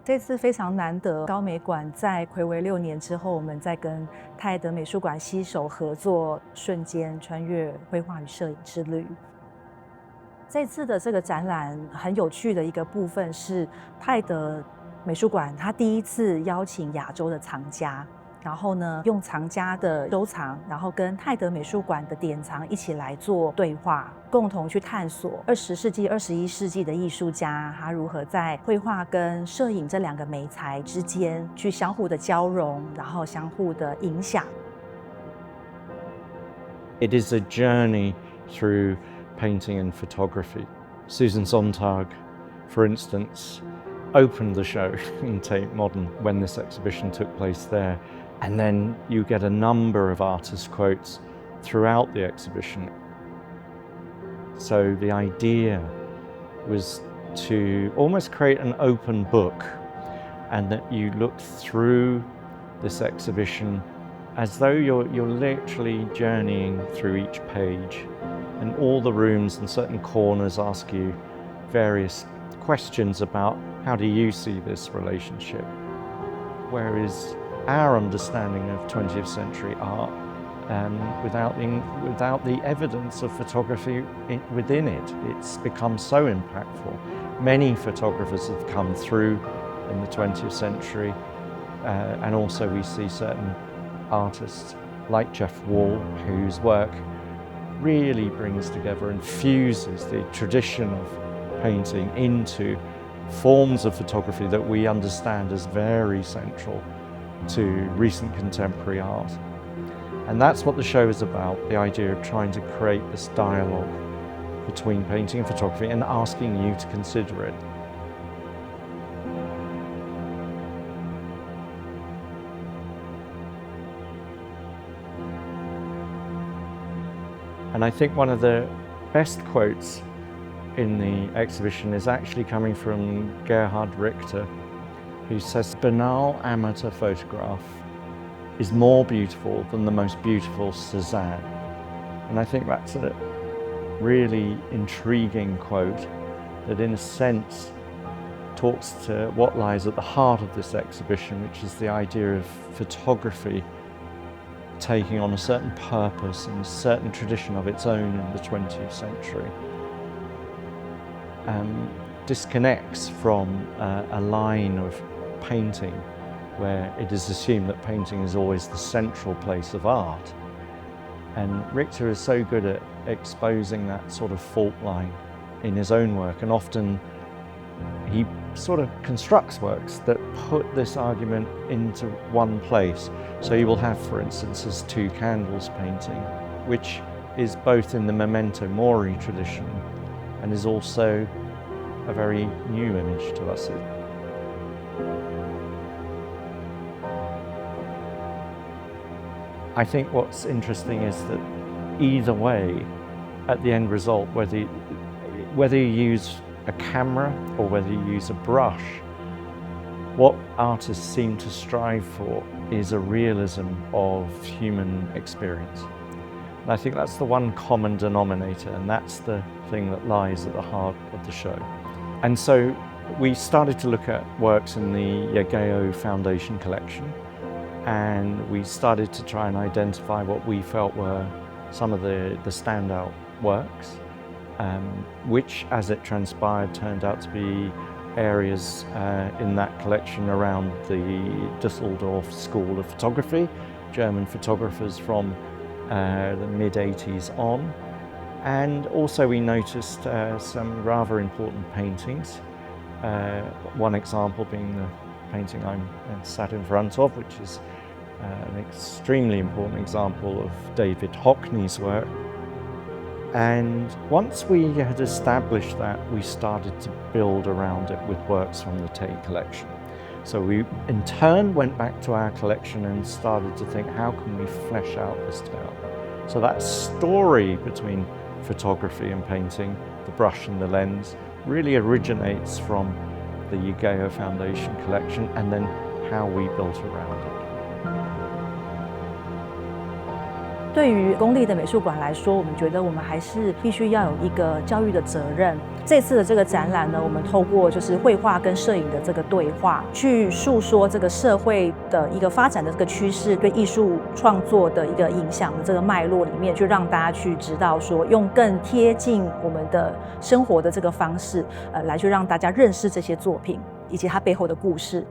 这次非常难得，高美馆在睽违6年之后，我们再跟泰德美术馆携手合作，瞬间穿越绘画与摄影之旅。这次的这个展览很有趣的一个部分是，泰德美术馆它第一次邀请亚洲的藏家，然后呢用藏家的收藏，然后跟泰德美术馆的典藏一起来做对话，共同去探索20世纪、21世纪的艺术家他如何在绘画跟摄影这2个媒材之间去相互的交融，然后相互的影响。It is a journey through painting and photography. Susan Sontag, for instance, opened the show in Tate Modern when this exhibition took place there. And then you get a number of artist quotes throughout the exhibition. So the idea was to almost create an open book, and that you look through this exhibition as though you're literally journeying through each page, and all the rooms and certain corners ask you various questions about how do you see this relationship? Where is our understanding of 20th century art without the evidence of photography within it? It's become so impactful. Many photographers have come through in the 20th century, and also we see certain artists like Jeff Wall, whose work really brings together and fuses the tradition of painting into forms of photography that we understand as very central to recent contemporary art. And that's what the show is about, the idea of trying to create this dialogue between painting and photography and asking you to consider it. And I think one of the best quotes in the exhibition is actually coming from Gerhard Richter, who says, "Banal amateur photograph is more beautiful than the most beautiful Cézanne." And I think that's a really intriguing quote that in a sense talks to what lies at the heart of this exhibition, which is the idea of photography taking on a certain purpose and a certain tradition of its own in the 20th century. Disconnects from a line of painting where it is assumed that painting is always the central place of art. And Richter is so good at exposing that sort of fault line in his own work, and often he sort of constructs works that put this argument into one place. So you will have, for instance, his Two Candles painting, which is both in the memento mori tradition and is also a very new image to us. I think what's interesting is that either way, at the end result, whether you use a camera or whether you use a brush, what artists seem to strive for is a realism of human experience. And I think that's the one common denominator, and that's the thing that lies at the heart of the show. And so we started to look at works in the Yageo Foundation collection, and we started to try and identify what we felt were some of the standout works, which, as it transpired, turned out to be areas in that collection around the Düsseldorf School of Photography, German photographers from the mid-80s on. And also we noticed some rather important paintings. One example being the painting I'm sat in front of, which is an extremely important example of David Hockney's work. And once we had established that, we started to build around it with works from the Tate collection. So we in turn went back to our collection and started to think, how can we flesh out this tale? So that story between photography and painting, the brush and the lens, really originates from the Yageo Foundation collection, and then how we built around it. 对于公立的美术馆来说，我们觉得我们还是必须要有一个教育的责任。这次的这个展览呢，我们透过就是绘画跟摄影的这个对话，去诉说这个社会的一个发展的这个趋势，对艺术创作的一个影响的这个脉络里面，去让大家去知道说，用更贴近我们的生活的这个方式，来去让大家认识这些作品以及它背后的故事。